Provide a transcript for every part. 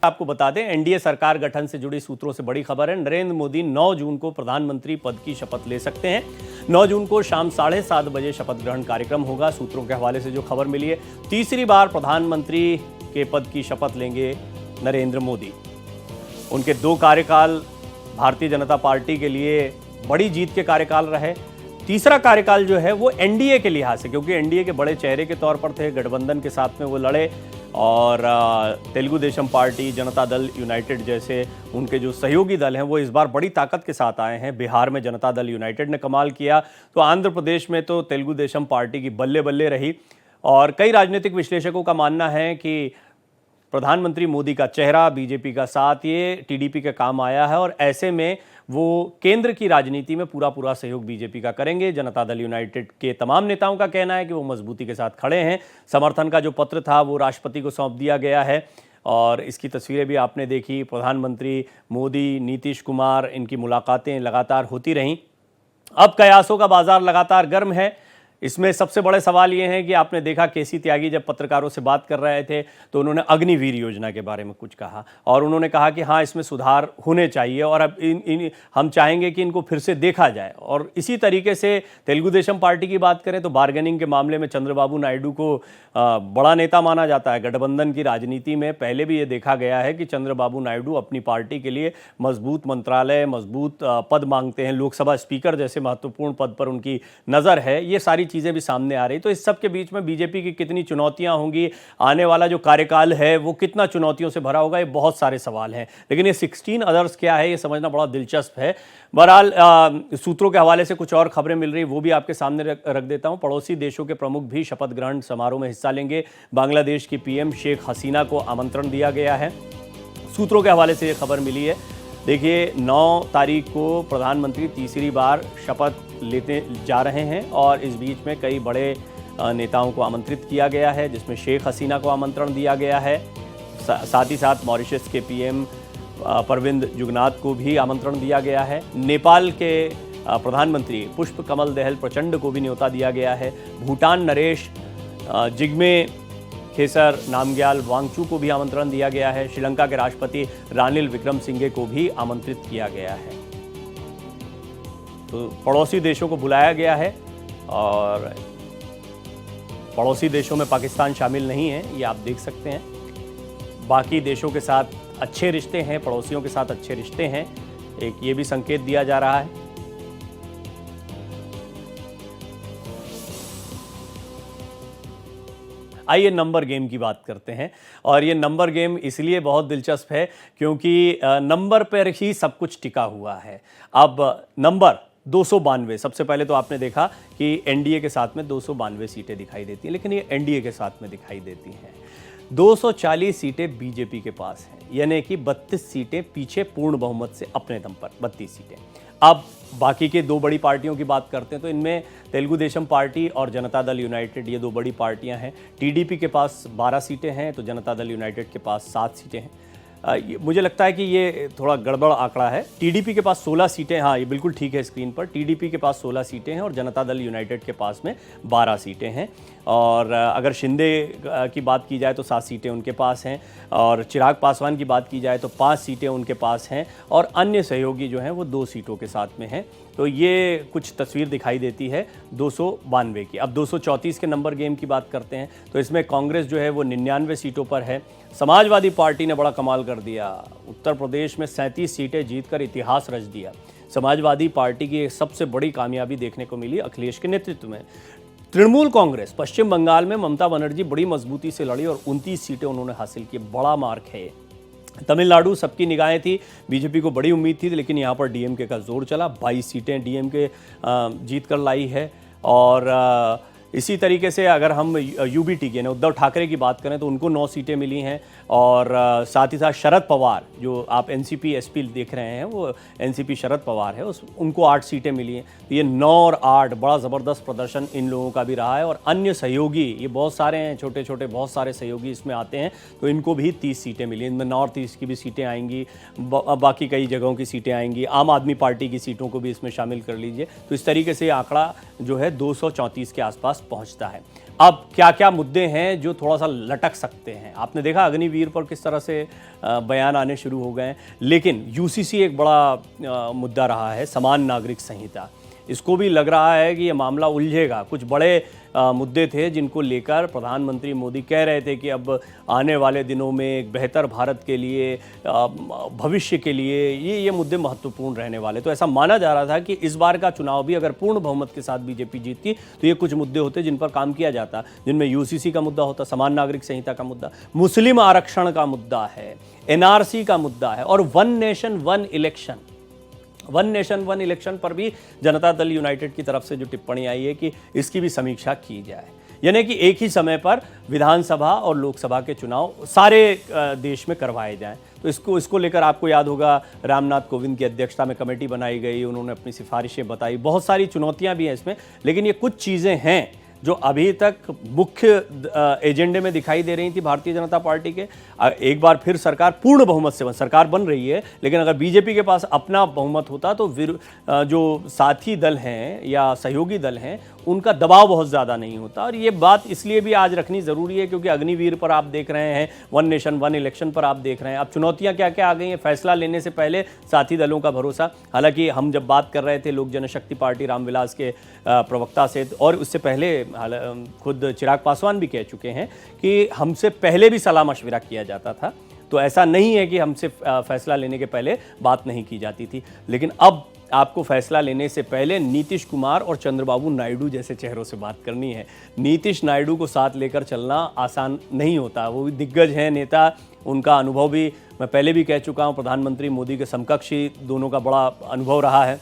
आपको बता दें, एनडीए सरकार गठन से जुड़ी सूत्रों से बड़ी खबर है। नरेंद्र मोदी 9 जून को प्रधानमंत्री पद की शपथ ले सकते हैं। 9 जून को शाम 7:30 बजे शपथ ग्रहण कार्यक्रम होगा। सूत्रों के हवाले से जो खबर मिली है, तीसरी बार प्रधानमंत्री के पद की शपथ लेंगे नरेंद्र मोदी। उनके 2 कार्यकाल भारतीय जनता पार्टी के लिए बड़ी जीत के कार्यकाल रहे। तीसरा कार्यकाल जो है वो एनडीए के लिहाज से, क्योंकि एनडीए के बड़े चेहरे के तौर पर थे, गठबंधन के साथ में वो लड़े और तेलुगु देशम पार्टी, जनता दल यूनाइटेड जैसे उनके जो सहयोगी दल हैं वो इस बार बड़ी ताकत के साथ आए हैं। बिहार में जनता दल यूनाइटेड ने कमाल किया, तो आंध्र प्रदेश में तो तेलुगु देशम पार्टी की बल्ले बल्ले रही। और कई राजनीतिक विश्लेषकों का मानना है कि प्रधानमंत्री मोदी का चेहरा, बीजेपी का साथ, ये टीडीपी के काम आया है और ऐसे में वो केंद्र की राजनीति में पूरा सहयोग बीजेपी का करेंगे। जनता दल यूनाइटेड के तमाम नेताओं का कहना है कि वो मजबूती के साथ खड़े हैं। समर्थन का जो पत्र था वो राष्ट्रपति को सौंप दिया गया है और इसकी तस्वीरें भी आपने देखी। प्रधानमंत्री मोदी, नीतीश कुमार, इनकी मुलाकातें लगातार होती रहीं। अब कयासों का बाजार लगातार गर्म है। इसमें सबसे बड़े सवाल ये हैं कि आपने देखा केसी त्यागी जब पत्रकारों से बात कर रहे थे तो उन्होंने अग्निवीर योजना के बारे में कुछ कहा और उन्होंने कहा कि हाँ, इसमें सुधार होने चाहिए और अब हम चाहेंगे कि इनको फिर से देखा जाए। और इसी तरीके से तेलुगु देशम पार्टी की बात करें तो बार्गेनिंग के मामले में चंद्रबाबू नायडू को बड़ा नेता माना जाता है। गठबंधन की राजनीति में पहले भी ये देखा गया है कि चंद्रबाबू नायडू अपनी पार्टी के लिए मजबूत मंत्रालय, मजबूत पद मांगते हैं। लोकसभा स्पीकर जैसे महत्वपूर्ण पद पर उनकी नज़र है। ये सारी चीज़ें भी सामने आ रही। तो इस सब के बीच में बीजेपी की कितनी चुनौतियां होंगी, आने वाला जो कार्यकाल है वो कितना चुनौतियों से भरा होगा, ये बहुत सारे सवाल हैं। लेकिन ये 16 अदर्स क्या है, ये समझना बड़ा दिलचस्प है। बहरहाल सूत्रों के हवाले से कुछ और खबरें मिल रही, वो भी आपके सामने रख देता हूं। पड़ोसी देशों के प्रमुख भी शपथ ग्रहण समारोह में हिस्सा लेंगे। बांग्लादेश की पीएम शेख हसीना को आमंत्रण दिया गया है। सूत्रों के हवाले से ये खबर मिली है। देखिए, 9 तारीख को प्रधानमंत्री तीसरी बार शपथ लेते जा रहे हैं और इस बीच में कई बड़े नेताओं को आमंत्रित किया गया है, जिसमें शेख हसीना को आमंत्रण दिया गया है। साथ ही साथ मॉरिशस के पीएम परविंद जुगनाथ को भी आमंत्रण दिया गया है। नेपाल के प्रधानमंत्री पुष्प कमल दहल प्रचंड को भी न्योता दिया गया है। भूटान नरेश जिग्मे खेसर नामग्याल वांगचू को भी आमंत्रण दिया गया है। श्रीलंका के राष्ट्रपति रानिल विक्रमसिंघे को भी आमंत्रित किया गया है। तो पड़ोसी देशों को बुलाया गया है और पड़ोसी देशों में पाकिस्तान शामिल नहीं है, ये आप देख सकते हैं। बाकी देशों के साथ अच्छे रिश्ते हैं, पड़ोसियों के साथ अच्छे रिश्ते हैं, एक ये भी संकेत दिया जा रहा है। आइए नंबर गेम की बात करते हैं और ये नंबर गेम इसलिए बहुत दिलचस्प है क्योंकि नंबर पर ही सब कुछ टिका हुआ है। अब नंबर 292, सबसे पहले तो आपने देखा कि एनडीए के साथ में 292 सीटें दिखाई देती हैं, लेकिन ये एनडीए के साथ में दिखाई देती हैं। 240 सीटें बीजेपी के पास हैं, यानी कि 32 सीटें पीछे पूर्ण बहुमत से अपने दम पर 32 सीटें। अब बाकी के 2 बड़ी पार्टियों की बात करते हैं तो इनमें तेलुगु देशम पार्टी और जनता दल यूनाइटेड, ये 2 बड़ी पार्टियां हैं। टीडीपी के पास 12 सीटें हैं तो जनता दल यूनाइटेड के पास 7 सीटें हैं। मुझे लगता है कि ये थोड़ा गड़बड़ आंकड़ा है। टीडीपी के पास 16 सीटें, हाँ ये बिल्कुल ठीक है स्क्रीन पर, टीडीपी के पास 16 सीटें हैं और जनता दल यूनाइटेड के पास में 12 सीटें हैं। और अगर शिंदे की बात की जाए तो 7 सीटें उनके पास हैं और चिराग पासवान की बात की जाए तो 5 सीटें उनके पास हैं और अन्य सहयोगी जो हैं वो 2 सीटों के साथ में हैं। तो ये कुछ तस्वीर दिखाई देती है 292 की। अब 234 के नंबर गेम की बात करते हैं तो इसमें कांग्रेस जो है वो 99 सीटों पर है। समाजवादी पार्टी ने बड़ा कमाल कर दिया, उत्तर प्रदेश में 37 सीटें जीतकर इतिहास रच दिया। समाजवादी पार्टी की एक सबसे बड़ी कामयाबी देखने को मिली अखिलेश के नेतृत्व में। तृणमूल कांग्रेस पश्चिम बंगाल में ममता बनर्जी बड़ी मजबूती से लड़ी और 29 सीटें उन्होंने हासिल की, बड़ा मार्क है। तमिलनाडु सबकी निगाहें थी, बीजेपी को बड़ी उम्मीद थी, लेकिन यहाँ पर डीएमके का जोर चला, 22 सीटें डीएमके जीत कर लाई है। और इसी तरीके से अगर हम यूबीटी के उद्धव ठाकरे की बात करें तो उनको 9 सीटें मिली हैं और साथ ही साथ शरद पवार, जो आप एनसीपी एसपी देख रहे हैं वो एनसीपी शरद पवार है, उनको 8 सीटें मिली हैं। तो ये 9 और 8 बड़ा ज़बरदस्त प्रदर्शन इन लोगों का भी रहा है। और अन्य सहयोगी ये बहुत सारे हैं, छोटे छोटे बहुत सारे सहयोगी इसमें आते हैं, तो इनको भी 30 सीटें मिली। इनमें नॉर्थ ईस्ट की भी सीटें आएंगी, बाकी कई जगहों की सीटें आएंगी, आम आदमी पार्टी की सीटों को भी इसमें शामिल कर लीजिए। तो इस तरीके से आंकड़ा जो है 234 के आसपास पहुंचता है। अब क्या क्या मुद्दे हैं जो थोड़ा सा लटक सकते हैं। आपने देखा अग्निवीर पर किस तरह से बयान आने शुरू हो गए हैं, लेकिन यूसीसी एक बड़ा मुद्दा रहा है, समान नागरिक संहिता। इसको भी लग रहा है कि ये मामला उलझेगा। कुछ बड़े मुद्दे थे जिनको लेकर प्रधानमंत्री मोदी कह रहे थे कि अब आने वाले दिनों में एक बेहतर भारत के लिए, भविष्य के लिए ये मुद्दे महत्वपूर्ण रहने वाले। तो ऐसा माना जा रहा था कि इस बार का चुनाव भी अगर पूर्ण बहुमत के साथ बीजेपी जीतती तो ये कुछ मुद्दे होते जिन पर काम किया जाता, जिनमें यूसीसी का मुद्दा होता, समान नागरिक संहिता का मुद्दा, मुस्लिम आरक्षण का मुद्दा है, एनआरसी का मुद्दा है, और वन नेशन वन इलेक्शन पर भी जनता दल यूनाइटेड की तरफ से जो टिप्पणी आई है कि इसकी भी समीक्षा की जाए। यानी कि एक ही समय पर विधानसभा और लोकसभा के चुनाव सारे देश में करवाए जाएं। तो इसको लेकर आपको याद होगा रामनाथ कोविंद की अध्यक्षता में कमेटी बनाई गई, उन्होंने अपनी सिफारिशें बताई। बहुत सारी चुनौतियां भी हैं इसमें, लेकिन ये कुछ चीज़ें हैं जो अभी तक मुख्य एजेंडे में दिखाई दे रही थी भारतीय जनता पार्टी के। एक बार फिर सरकार पूर्ण बहुमत से सरकार बन रही है, लेकिन अगर बीजेपी के पास अपना बहुमत होता तो जो साथी दल हैं या सहयोगी दल हैं उनका दबाव बहुत ज़्यादा नहीं होता। और ये बात इसलिए भी आज रखनी ज़रूरी है क्योंकि अग्निवीर पर आप देख रहे हैं, वन नेशन वन इलेक्शन पर आप देख रहे हैं। अब चुनौतियां क्या क्या आ गई हैं, फैसला लेने से पहले साथी दलों का भरोसा। हालांकि हम जब बात कर रहे थे लोक जनशक्ति पार्टी रामविलास के प्रवक्ता से, और उससे पहले खुद चिराग पासवान भी कह चुके हैं कि हमसे पहले भी सलाह मशविरा किया जाता था। तो ऐसा नहीं है कि हमसे फैसला लेने के पहले बात नहीं की जाती थी, लेकिन अब आपको फैसला लेने से पहले नीतीश कुमार और चंद्रबाबू नायडू जैसे चेहरों से बात करनी है। नीतीश नायडू को साथ लेकर चलना आसान नहीं होता, वो भी दिग्गज हैं नेता, उनका अनुभव भी मैं पहले भी कह चुका हूँ, प्रधानमंत्री मोदी के समकक्ष ही दोनों का बड़ा अनुभव रहा है।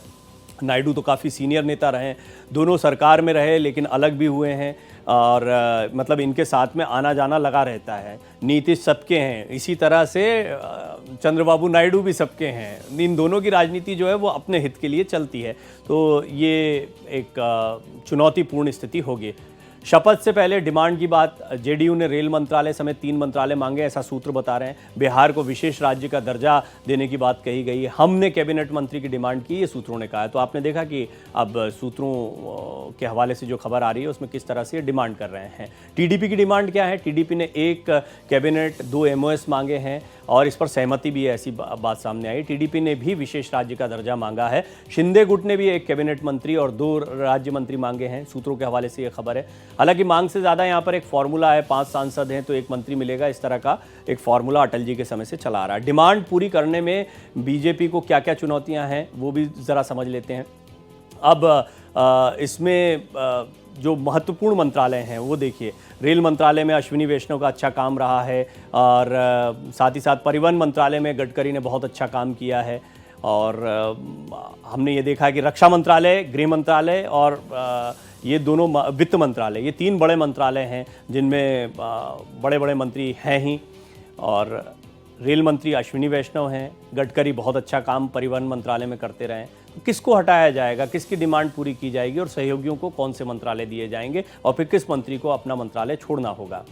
नायडू तो काफ़ी सीनियर नेता रहे, दोनों सरकार में रहे लेकिन अलग भी हुए हैं, और मतलब इनके साथ में आना जाना लगा रहता है। नीतीश सबके हैं, इसी तरह से चंद्रबाबू नायडू भी सबके हैं। इन दोनों की राजनीति जो है वो अपने हित के लिए चलती है। तो ये एक चुनौतीपूर्ण स्थिति होगी। शपथ से पहले डिमांड की बात, जेडीयू ने रेल मंत्रालय समेत 3 मंत्रालय मांगे, ऐसा सूत्र बता रहे हैं। बिहार को विशेष राज्य का दर्जा देने की बात कही गई है। हमने कैबिनेट मंत्री की डिमांड की, ये सूत्रों ने कहा है। तो आपने देखा कि अब सूत्रों के हवाले से जो खबर आ रही है उसमें किस तरह से डिमांड कर रहे हैं। टीडीपी की डिमांड क्या है? टीडीपी ने 1 कैबिनेट 2 एमओएस मांगे हैं और इस पर सहमति भी है, ऐसी बात सामने आई। टीडीपी ने भी विशेष राज्य का दर्जा मांगा है। शिंदे गुट ने भी 1 कैबिनेट मंत्री और 2 राज्य मंत्री मांगे हैं, सूत्रों के हवाले से ये खबर है। हालांकि मांग से ज़्यादा यहाँ पर एक फॉर्मूला है, 5 सांसद हैं तो 1 मंत्री मिलेगा, इस तरह का एक फॉर्मूला अटल जी के समय से चला आ रहा है। डिमांड पूरी करने में बीजेपी को क्या क्या चुनौतियाँ हैं वो भी ज़रा समझ लेते हैं। अब इसमें जो महत्वपूर्ण मंत्रालय हैं वो देखिए, रेल मंत्रालय में अश्विनी वैष्णव का अच्छा काम रहा है, और साथ ही साथ परिवहन मंत्रालय में गडकरी ने बहुत अच्छा काम किया है। और हमने ये देखा कि रक्षा मंत्रालय, गृह मंत्रालय और ये दोनों वित्त मंत्रालय, ये 3 बड़े मंत्रालय हैं जिनमें बड़े बड़े मंत्री हैं ही। और रेल मंत्री अश्विनी वैष्णव हैं, गडकरी बहुत अच्छा काम परिवहन मंत्रालय में करते रहे। तो किसको हटाया जाएगा, किसकी डिमांड पूरी की जाएगी, और सहयोगियों को कौन से मंत्रालय दिए जाएंगे, और फिर किस मंत्री को अपना मंत्रालय छोड़ना होगा।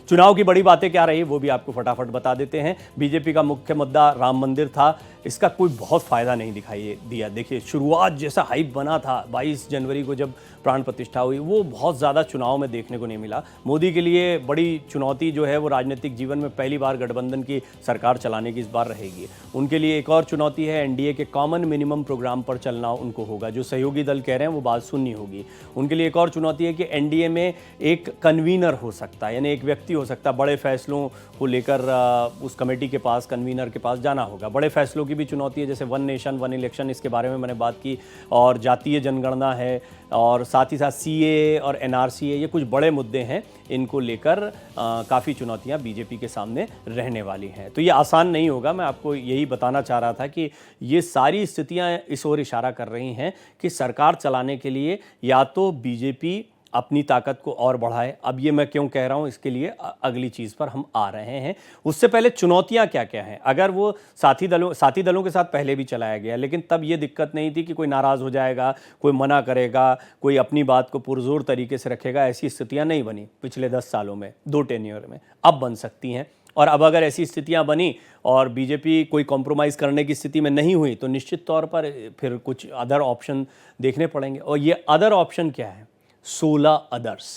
चुनाव की बड़ी बातें क्या रही वो भी आपको फटाफट बता देते हैं। बीजेपी का मुख्य मुद्दा राम मंदिर था, इसका कोई बहुत फ़ायदा नहीं दिखाई दिया। देखिए, शुरुआत जैसा हाइप बना था 22 जनवरी को जब प्राण प्रतिष्ठा हुई, वो बहुत ज़्यादा चुनाव में देखने को नहीं मिला। मोदी के लिए बड़ी चुनौती जो है वो राजनीतिक जीवन में पहली बार गठबंधन की सरकार चलाने की इस बार रहेगी। उनके लिए एक और चुनौती है, एनडीए के कॉमन मिनिमम प्रोग्राम पर चलना उनको होगा। जो सहयोगी दल कह रहे हैं वो बात सुननी होगी। उनके लिए एक और चुनौती है कि एनडीए में एक कन्वीनर हो सकता है, यानी एक व्यक्ति हो सकता है। बड़े फैसलों को लेकर उस कमेटी के पास, कन्वीनर के पास जाना होगा। बड़े फैसलों की भी चुनौती है, जैसे वन नेशन वन इलेक्शन, इसके बारे में मैंने बात की, और जातीय जनगणना है, और साथ ही साथ सीए और एनआरसी है। ये कुछ बड़े मुद्दे हैं, इनको लेकर काफ़ी चुनौतियां बीजेपी के सामने रहने वाली हैं। तो ये आसान नहीं होगा। मैं आपको यही बताना चाह रहा था कि ये सारी स्थितियां इस ओर इशारा कर रही हैं कि सरकार चलाने के लिए या तो बीजेपी अपनी ताकत को और बढ़ाए। अब ये मैं क्यों कह रहा हूँ, इसके लिए अगली चीज़ पर हम आ रहे हैं। उससे पहले चुनौतियाँ क्या क्या हैं। अगर वो साथी दलों के साथ पहले भी चलाया गया, लेकिन तब ये दिक्कत नहीं थी कि कोई नाराज़ हो जाएगा, कोई मना करेगा, कोई अपनी बात को पुरजोर तरीके से रखेगा। ऐसी स्थितियाँ नहीं बनी पिछले 10 सालों में, 2 टेन्योर में। अब बन सकती हैं, और अब अगर ऐसी स्थितियां बनी और बीजेपी कोई कॉम्प्रोमाइज़ करने की स्थिति में नहीं हुई तो निश्चित तौर पर फिर कुछ अदर ऑप्शन देखने पड़ेंगे। और ये अदर ऑप्शन क्या है? 16 अदर्स।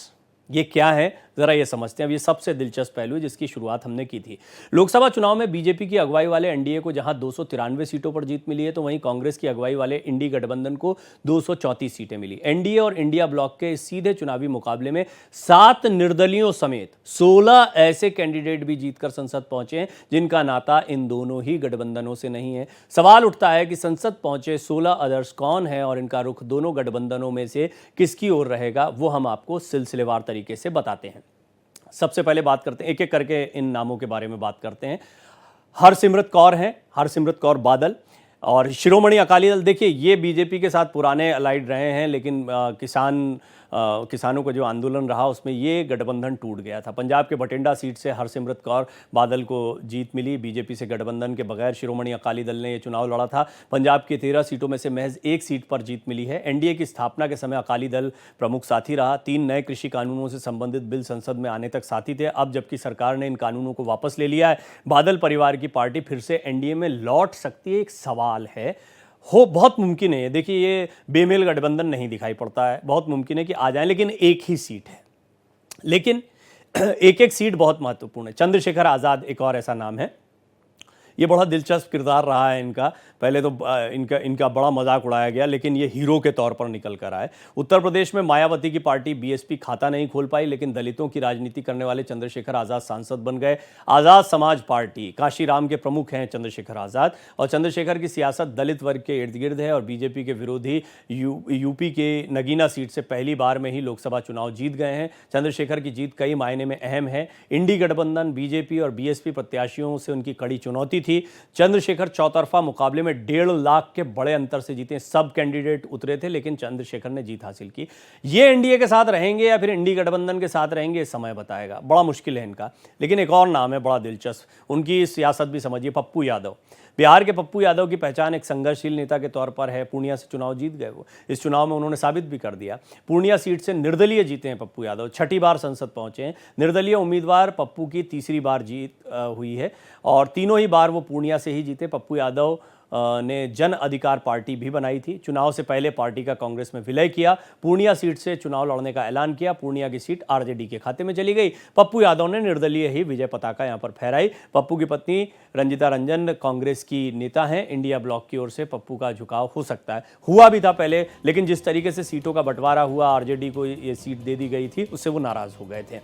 ये क्या है जरा ये समझते हैं। अब ये सबसे दिलचस्प पहलू है जिसकी शुरुआत हमने की थी। लोकसभा चुनाव में बीजेपी की अगुवाई वाले एनडीए को जहां 293 सीटों पर जीत मिली है, तो वहीं कांग्रेस की अगुवाई वाले इंडी गठबंधन को 234 सीटें मिली। एनडीए और इंडिया ब्लॉक के सीधे चुनावी मुकाबले में 7 निर्दलियों समेत 16 ऐसे कैंडिडेट भी जीतकर संसद पहुंचे हैं जिनका नाता इन दोनों ही गठबंधनों से नहीं है। सवाल उठता है कि संसद पहुंचे 16 अदर्स कौन है और इनका रुख दोनों गठबंधनों में से किसकी ओर रहेगा, वो हम आपको सिलसिलेवार तरीके से बताते हैं। सबसे पहले बात करते हैं, एक एक करके इन नामों के बारे में बात करते हैं। हरसिमरत कौर हैं, हरसिमरत कौर बादल। और शिरोमणि अकाली दल, देखिए ये बीजेपी के साथ पुराने अलाइड रहे हैं, लेकिन किसानों का जो आंदोलन रहा उसमें ये गठबंधन टूट गया था। पंजाब के बठिंडा सीट से हरसिमरत कौर बादल को जीत मिली। बीजेपी से गठबंधन के बगैर शिरोमणि अकाली दल ने ये चुनाव लड़ा था। पंजाब की 13 सीटों में से महज 1 सीट पर जीत मिली है। एनडीए की स्थापना के समय अकाली दल प्रमुख साथी रहा। 3 नए कृषि कानूनों से संबंधित बिल संसद में आने तक साथी थे। अब जबकि सरकार ने इन कानूनों को वापस ले लिया है, बादल परिवार की पार्टी फिर से एनडीए में लौट सकती है। एक सवाल है, हो बहुत मुमकिन है। देखिए ये बेमेल गठबंधन नहीं दिखाई पड़ता है, बहुत मुमकिन है कि आ जाए, लेकिन एक ही सीट है। लेकिन एक एक सीट बहुत महत्वपूर्ण है। चंद्रशेखर आज़ाद एक और ऐसा नाम है। ये बड़ा दिलचस्प किरदार रहा है इनका। पहले तो इनका बड़ा मजाक उड़ाया गया, लेकिन ये हीरो के तौर पर निकल कर आए। उत्तर प्रदेश में मायावती की पार्टी बीएसपी खाता नहीं खोल पाई, लेकिन दलितों की राजनीति करने वाले चंद्रशेखर आज़ाद सांसद बन गए। आज़ाद समाज पार्टी, काशीराम के प्रमुख हैं चंद्रशेखर आज़ाद, और चंद्रशेखर की सियासत दलित वर्ग के इर्द गिर्द है। और बीजेपी के विरोधी यूपी के नगीना सीट से पहली बार में ही लोकसभा चुनाव जीत गए हैं। चंद्रशेखर की जीत कई मायने में अहम है। इंडी गठबंधन, बीजेपी और बीएसपी प्रत्याशियों से उनकी कड़ी चुनौती थी। चंद्रशेखर चौतरफा मुकाबले में 1.5 लाख के बड़े अंतर से जीते। सब कैंडिडेट उतरे थे, लेकिन चंद्रशेखर ने जीत हासिल की। ये एनडीए के साथ रहेंगे या फिर इंडी गठबंधन के साथ रहेंगे, समय बताएगा। बड़ा मुश्किल है इनका। लेकिन एक और नाम है बड़ा दिलचस्प, उनकी सियासत भी समझिए, पप्पू यादव। बिहार के पप्पू यादव की पहचान एक संघर्षशील नेता के तौर पर है। पूर्णिया से चुनाव जीत गए वो। इस चुनाव में उन्होंने साबित भी कर दिया। पूर्णिया सीट से निर्दलीय जीते हैं पप्पू यादव। 6ठी बार संसद पहुंचे हैं। निर्दलीय उम्मीदवार पप्पू की 3री बार जीत हुई है और तीनों ही बार वो पूर्णिया से ही जीते। पप्पू यादव ने जन अधिकार पार्टी भी बनाई थी। चुनाव से पहले पार्टी का कांग्रेस में विलय किया। पूर्णिया सीट से चुनाव लड़ने का ऐलान किया। पूर्णिया की सीट आरजेडी के खाते में चली गई। पप्पू यादव ने निर्दलीय ही विजय पताका यहां पर फहराई। पप्पू की पत्नी रंजिता रंजन कांग्रेस की नेता हैं। इंडिया ब्लॉक की ओर से पप्पू का झुकाव हो सकता है, हुआ भी था पहले, लेकिन जिस तरीके से सीटों का बंटवारा हुआ, आरजेडी को ये सीट दे दी गई थी, उससे वो नाराज हो गए थे।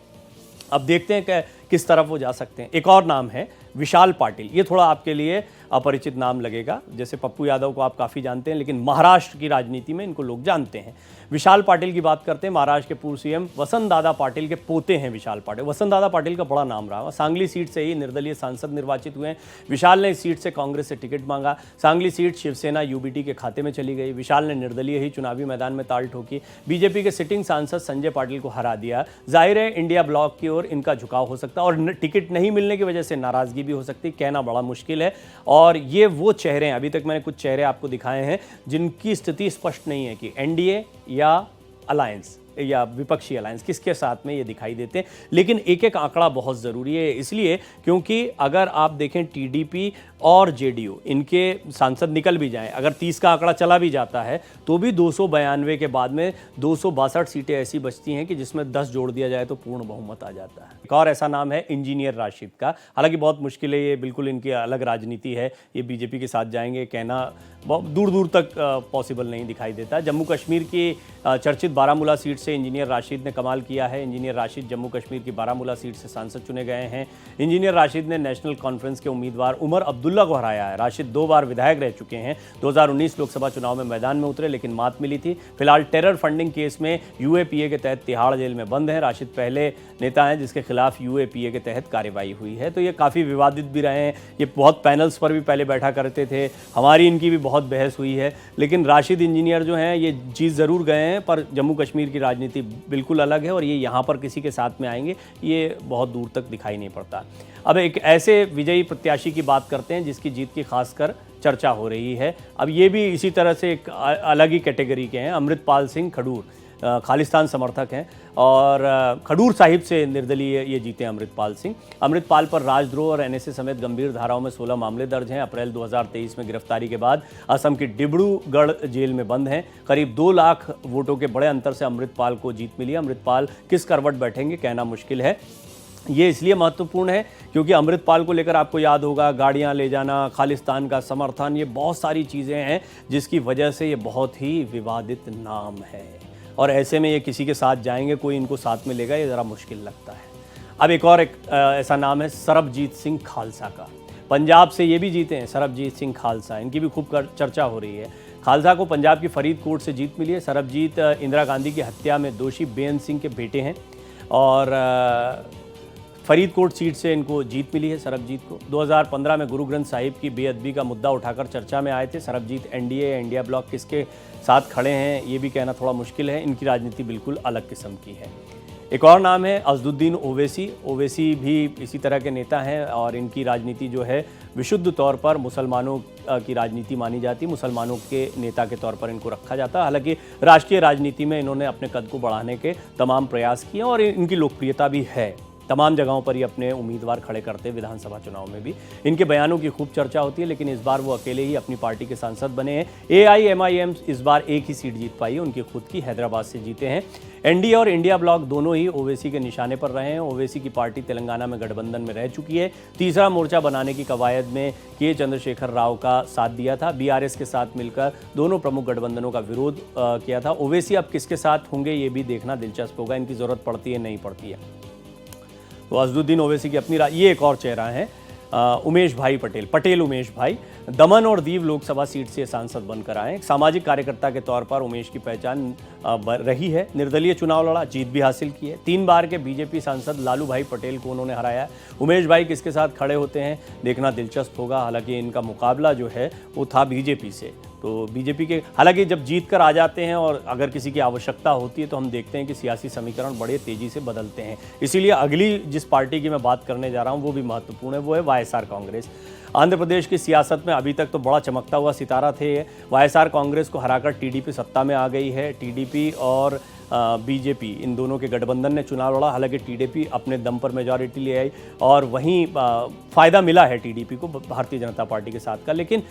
अब देखते हैं कि किस तरफ वो जा सकते हैं। एक और नाम है विशाल पाटिल। ये थोड़ा आपके लिए अपरिचित नाम लगेगा, जैसे पप्पू यादव को आप काफ़ी जानते हैं, लेकिन महाराष्ट्र की राजनीति में इनको लोग जानते हैं। विशाल पाटिल की बात करते हैं। महाराष्ट्र के पूर्व सीएम वसंत दादा पाटिल के पोते हैं विशाल पाटिल। वसंत दादा पाटिल का बड़ा नाम रहा। सांगली सीट से ही निर्दलीय सांसद निर्वाचित हुए हैं। विशाल ने इस सीट से कांग्रेस से टिकट मांगा। सांगली सीट शिवसेना यूबीटी के खाते में चली गई। विशाल ने निर्दलीय ही चुनावी मैदान में ताल ठोकी। बीजेपी के सिटिंग सांसद संजय पाटिल को हरा दिया। जाहिर है इंडिया ब्लॉक की ओर इनका झुकाव हो सकता है और टिकट नहीं मिलने की वजह से नाराजगी भी हो सकती है, कहना बड़ा मुश्किल है। और ये वो चेहरे हैं, अभी तक मैंने कुछ चेहरे आपको दिखाए हैं जिनकी स्थिति स्पष्ट नहीं है कि एनडीए या अलायंस या विपक्षी अलायंस किसके साथ में ये दिखाई देते हैं। लेकिन एक एक आंकड़ा बहुत ज़रूरी है, इसलिए क्योंकि अगर आप देखें टीडीपी और जेडीयू इनके सांसद निकल भी जाएं, अगर 30 का आंकड़ा चला भी जाता है तो भी 292 के बाद में 262 सीटें ऐसी बचती हैं कि जिसमें 10 जोड़ दिया जाए तो पूर्ण बहुमत आ जाता है। एक और ऐसा नाम है इंजीनियर राशिद का। हालांकि बहुत मुश्किल है, ये बिल्कुल इनकी अलग राजनीति है, ये बीजेपी के साथ जाएंगे, कहना बहुत दूर दूर तक पॉसिबल नहीं दिखाई देता। जम्मू कश्मीर की चर्चित बारामूला सीट से इंजीनियर राशिद ने कमाल किया है। इंजीनियर राशिद जम्मू कश्मीर की बारामूला सीट से सांसद चुने गए हैं। इंजीनियर राशिद ने नेशनल कॉन्फ्रेंस के उम्मीदवार उमर अब्दुल्ला को हराया है। राशिद 2 बार विधायक रह चुके हैं। 2019 लोकसभा चुनाव में मैदान में उतरे, लेकिन मात मिली थी। फिलहाल टेरर फंडिंग केस में यूएपीए के तहत तिहाड़ जेल में बंद हैं। राशिद पहले नेता हैं जिसके खिलाफ यूएपीए के तहत कार्रवाई हुई है। तो ये काफ़ी विवादित भी रहे हैं। ये बहुत पैनल्स पर भी पहले बैठा करते थे, हमारी इनकी भी बहुत बहस हुई है। लेकिन राशिद इंजीनियर जो हैं ये जीत ज़रूर गए हैं, पर जम्मू कश्मीर की राजनीति बिल्कुल अलग है और ये यहाँ पर किसी के साथ में आएंगे ये बहुत दूर तक दिखाई नहीं पड़ता। अब एक ऐसे विजयी प्रत्याशी की बात करते हैं जिसकी जीत की खासकर चर्चा हो रही है। अब ये भी इसी तरह से एक अलग ही कैटेगरी के हैं, अमृतपाल सिंह खडूर। खालिस्तान समर्थक हैं। और खडूर साहिब से निर्दलीय ये जीते अमृतपाल सिंह। अमृतपाल पर राजद्रोह और एनएसए समेत गंभीर धाराओं में 16 मामले दर्ज हैं। अप्रैल 2023 में गिरफ्तारी के बाद असम की डिब्रूगढ़ जेल में बंद हैं। करीब 2 लाख वोटों के बड़े अंतर से अमृतपाल को जीत मिली। अमृतपाल किस करवट बैठेंगे कहना मुश्किल है। ये इसलिए महत्वपूर्ण है क्योंकि अमृतपाल को लेकर आपको याद होगा गाड़ियां ले जाना, खालिस्तान का समर्थन, ये बहुत सारी चीज़ें हैं जिसकी वजह से ये बहुत ही विवादित नाम है। और ऐसे में ये किसी के साथ जाएंगे, कोई इनको साथ में लेगा, ये ज़रा मुश्किल लगता है। अब एक और ऐसा नाम है सरबजीत सिंह खालसा का। पंजाब से ये भी जीते हैं सरबजीत सिंह खालसा, इनकी भी खूब चर्चा हो रही है। खालसा को पंजाब की फरीदकोट से जीत मिली है। सरबजीत इंदिरा गांधी की हत्या में दोषी बेअंत सिंह के बेटे हैं और फरीदकोट सीट से इनको जीत मिली है सरबजीत को। 2015 में गुरु ग्रंथ साहिब की बेअदबी का मुद्दा उठाकर चर्चा में आए थे। सरबजीत एनडीए इंडिया ब्लॉक किसके साथ खड़े हैं ये भी कहना थोड़ा मुश्किल है। इनकी राजनीति बिल्कुल अलग किस्म की है। एक और नाम है असदुद्दीन ओवैसी। ओवैसी भी इसी तरह के नेता हैं और इनकी राजनीति जो है विशुद्ध तौर पर मुसलमानों की राजनीति मानी जाती, मुसलमानों के नेता के तौर पर इनको रखा जाता। हालांकि राष्ट्रीय राजनीति में इन्होंने अपने कद को बढ़ाने के तमाम प्रयास किए और इनकी लोकप्रियता भी है। तमाम जगहों पर ये अपने उम्मीदवार खड़े करते हैं। विधानसभा चुनाव में भी इनके बयानों की खूब चर्चा होती है, लेकिन इस बार वो अकेले ही अपनी पार्टी के सांसद बने हैं। AIMIM इस बार एक ही सीट जीत पाई है, उनकी खुद की, हैदराबाद से जीते हैं। एनडीए और इंडिया ब्लॉक दोनों ही ओवैसी के निशाने पर रहे हैं। ओवैसी की पार्टी तेलंगाना में गठबंधन में रह चुकी है। तीसरा मोर्चा बनाने की कवायद में के चंद्रशेखर राव का साथ दिया था। BRS के साथ मिलकर दोनों प्रमुख गठबंधनों का विरोध किया था। ओवैसी अब किसके साथ होंगे ये भी देखना दिलचस्प होगा, इनकी जरूरत पड़ती है नहीं पड़ती है। तो असदुद्दीन ओवैसी की अपनी ये एक और चेहरा है उमेश भाई पटेल उमेश भाई। दमन और दीव लोकसभा सीट से सांसद बनकर आए। एक सामाजिक कार्यकर्ता के तौर पर उमेश की पहचान रही है। निर्दलीय चुनाव लड़ा, जीत भी हासिल की है। 3 बार के बीजेपी सांसद लालू भाई पटेल को उन्होंने हराया। उमेश भाई किसके साथ खड़े होते हैं देखना दिलचस्प होगा। हालांकि इनका मुकाबला जो है वो था बीजेपी से। तो बीजेपी के हालांकि जब जीत कर आ जाते हैं और अगर किसी की आवश्यकता होती है तो हम देखते हैं कि सियासी समीकरण बड़े तेजी से बदलते हैं। इसीलिए अगली जिस पार्टी की मैं बात करने जा रहा हूं वो भी महत्वपूर्ण है, वो है YSR कांग्रेस। आंध्र प्रदेश की सियासत में अभी तक तो बड़ा चमकता हुआ सितारा थे। YSR कांग्रेस को हराकर TDP सत्ता में आ गई है। TDP और बीजेपी इन दोनों के गठबंधन ने चुनाव लड़ा। हालांकि TDP अपने दम पर मेजॉरिटी ले आई और वहीं फ़ायदा मिला है TDP को भारतीय जनता पार्टी के साथ का। लेकिन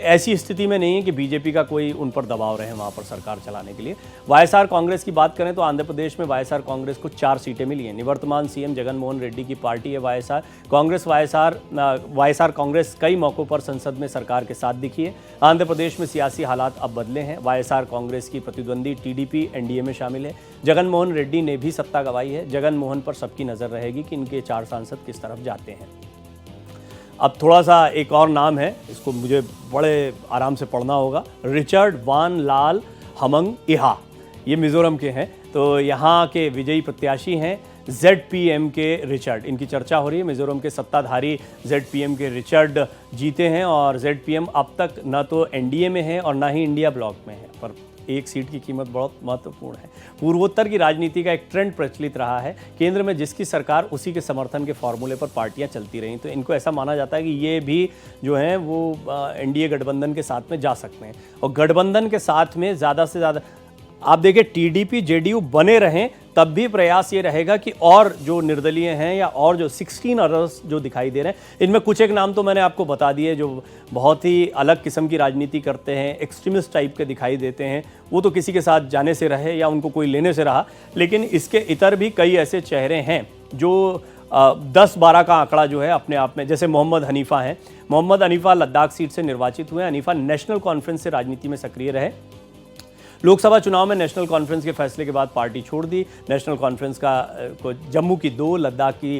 ऐसी स्थिति में नहीं है कि बीजेपी का कोई उन पर दबाव रहे वहाँ पर सरकार चलाने के लिए। YSR कांग्रेस की बात करें तो आंध्र प्रदेश में YSR कांग्रेस को 4 सीटें मिली हैं। निवर्तमान CM जगन मोहन रेड्डी की पार्टी है YSR कांग्रेस। YSR कांग्रेस कई मौक़ों पर संसद में सरकार के साथ दिखी है। आंध्र प्रदेश में सियासी हालात अब बदले हैं। YSR कांग्रेस की प्रतिद्वंदी TDP NDA में शामिल। जगन मोहन रेड्डी ने भी सत्ता गंवाई है। जगन मोहन पर सबकी नजर रहेगी कि इनके 4 सांसद किस तरफ जाते हैं। अब थोड़ा सा एक और नाम है, इसको मुझे बड़े आराम से पढ़ना होगा। रिचर्ड वान लाल हमंग इहा, ये मिजोरम के हैं। तो यहाँ के विजयी प्रत्याशी हैं ZPM के रिचर्ड। इनकी चर्चा हो रही है। मिजोरम के सत्ताधारी ZPM के रिचर्ड जीते हैं और ZPM अब तक न तो NDA में है और ना ही इंडिया ब्लॉक में है, पर एक सीट की कीमत बहुत महत्वपूर्ण है। पूर्वोत्तर की राजनीति का एक ट्रेंड प्रचलित रहा है, केंद्र में जिसकी सरकार उसी के समर्थन के फॉर्मूले पर पार्टियां चलती रहीं। तो इनको ऐसा माना जाता है कि ये भी जो हैं वो NDA गठबंधन के साथ में जा सकते हैं। और गठबंधन के साथ में ज़्यादा से ज़्यादा आप देखिए TDP JDU बने रहें तब भी प्रयास ये रहेगा कि और जो निर्दलीय हैं या और जो 16 अदर्स जो दिखाई दे रहे हैं, इनमें कुछ एक नाम तो मैंने आपको बता दिए जो बहुत ही अलग किस्म की राजनीति करते हैं, एक्सट्रीमिस्ट टाइप के दिखाई देते हैं। वो तो किसी के साथ जाने से रहे या उनको कोई लेने से रहा, लेकिन इसके इतर भी कई ऐसे चेहरे हैं जो 10-12 का आंकड़ा जो है अपने आप में, जैसे मोहम्मद हनीफा हैं। मोहम्मद हनीफा लद्दाख सीट से निर्वाचित हुए। हनीफा नेशनल कॉन्फ्रेंस से राजनीति में सक्रिय रहे। लोकसभा चुनाव में नेशनल कॉन्फ्रेंस के फैसले के बाद पार्टी छोड़ दी। नेशनल कॉन्फ्रेंस को जम्मू की 2, लद्दाख की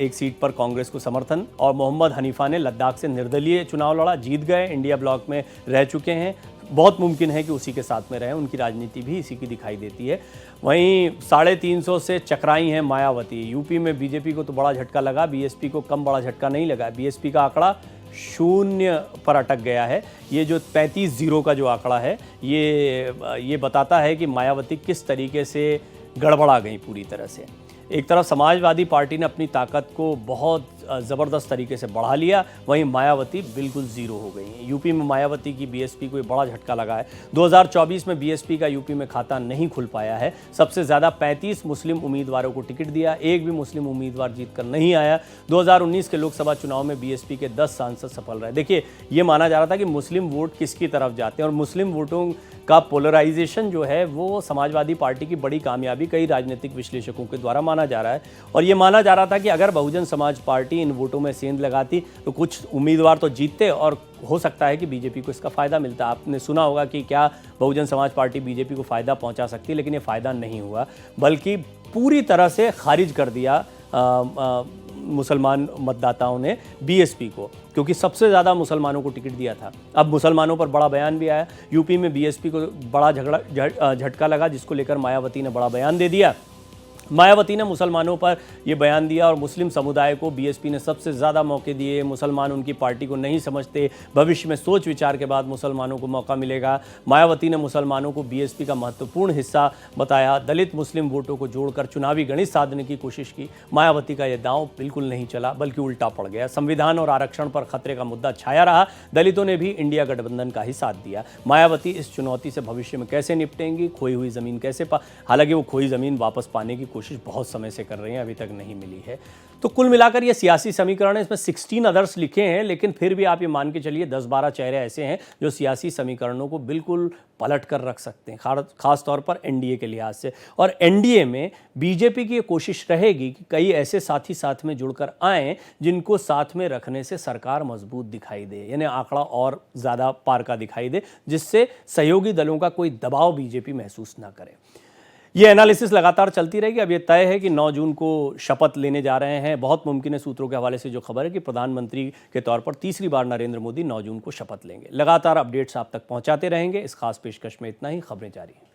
1 सीट पर कांग्रेस को समर्थन। और मोहम्मद हनीफा ने लद्दाख से निर्दलीय चुनाव लड़ा, जीत गए, इंडिया ब्लॉक में रह चुके हैं। बहुत मुमकिन है कि उसी के साथ में रहें, उनकी राजनीति भी इसी की दिखाई देती है। वहीं 350 से चकराई हैं मायावती। यूपी में बीजेपी को तो बड़ा झटका लगा, बीएसपी को कम बड़ा झटका नहीं लगा। बीएसपी का आंकड़ा 0 पर अटक गया है। ये जो 35-0 का जो आंकड़ा है ये बताता है कि मायावती किस तरीके से गड़बड़ा गई पूरी तरह से। एक तरफ समाजवादी पार्टी ने अपनी ताकत को बहुत ज़बरदस्त तरीके से बढ़ा लिया, वहीं मायावती बिल्कुल ज़ीरो हो गई हैं। यूपी में मायावती की बीएसपी को बड़ा झटका लगा है। 2024 में बीएसपी का यूपी में खाता नहीं खुल पाया है। सबसे ज़्यादा 35 मुस्लिम उम्मीदवारों को टिकट दिया, एक भी मुस्लिम उम्मीदवार जीतकर नहीं आया। 2019 के लोकसभा चुनाव में बीएसपी के 10 सांसद सफल रहे। देखिए, ये माना जा रहा था कि मुस्लिम वोट किसकी तरफ जाते हैं, और मुस्लिम वोटों का पोलराइजेशन जो है वो समाजवादी पार्टी की बड़ी कामयाबी कई राजनीतिक विश्लेषकों के द्वारा माना जा रहा है। और ये माना जा रहा था कि अगर बहुजन समाज पार्टी इन वोटों में सेंध लगाती तो कुछ उम्मीदवार तो जीतते, और हो सकता है कि बीजेपी को इसका फ़ायदा मिलता। आपने सुना होगा कि क्या बहुजन समाज पार्टी बीजेपी को फ़ायदा पहुंचा सकती है, लेकिन ये फ़ायदा नहीं हुआ, बल्कि पूरी तरह से खारिज कर दिया मुसलमान मतदाताओं ने बीएसपी को, क्योंकि सबसे ज़्यादा मुसलमानों को टिकट दिया था। अब मुसलमानों पर बड़ा बयान भी आया। यूपी में बीएसपी को बड़ा झटका लगा, जिसको लेकर मायावती ने बड़ा बयान दे दिया। मायावती ने मुसलमानों पर यह बयान दिया और मुस्लिम समुदाय को बीएसपी ने सबसे ज़्यादा मौके दिए। मुसलमान उनकी पार्टी को नहीं समझते, भविष्य में सोच विचार के बाद मुसलमानों को मौका मिलेगा। मायावती ने मुसलमानों को बीएसपी का महत्वपूर्ण हिस्सा बताया। दलित मुस्लिम वोटों को जोड़कर चुनावी गणित साधने की कोशिश की। मायावती का यह दांव बिल्कुल नहीं चला, बल्कि उल्टा पड़ गया। संविधान और आरक्षण पर खतरे का मुद्दा छाया रहा। दलितों ने भी इंडिया गठबंधन का ही साथ दिया। मायावती इस चुनौती से भविष्य में कैसे निपटेंगी, खोई हुई ज़मीन कैसे हालांकि वो खोई ज़मीन वापस पाने की कोशिश बहुत समय से कर रहे हैं, अभी तक नहीं मिली है। तो कुल मिलाकर ये सियासी समीकरण है, इसमें 16 अदर्स लिखे हैं, लेकिन फिर भी आप ये मान के चलिए 10-12 चेहरे ऐसे हैं जो सियासी समीकरणों को बिल्कुल पलट कर रख सकते हैं, खास तौर पर एनडीए के लिहाज से। और एनडीए में बीजेपी की ये कोशिश रहेगी कि कई ऐसे साथी साथ में जुड़कर आएँ जिनको साथ में रखने से सरकार मजबूत दिखाई दे, यानी आंकड़ा और ज़्यादा पार का दिखाई दे, जिससे सहयोगी दलों का कोई दबाव बीजेपी महसूस ना करे। ये एनालिसिस लगातार चलती रहेगी। अब ये तय है कि 9 जून को शपथ लेने जा रहे हैं। बहुत मुमकिन है, सूत्रों के हवाले से जो खबर है, कि प्रधानमंत्री के तौर पर तीसरी बार नरेंद्र मोदी 9 जून को शपथ लेंगे। लगातार अपडेट्स आप तक पहुंचाते रहेंगे। इस खास पेशकश में इतना ही। खबरें जारी हैं।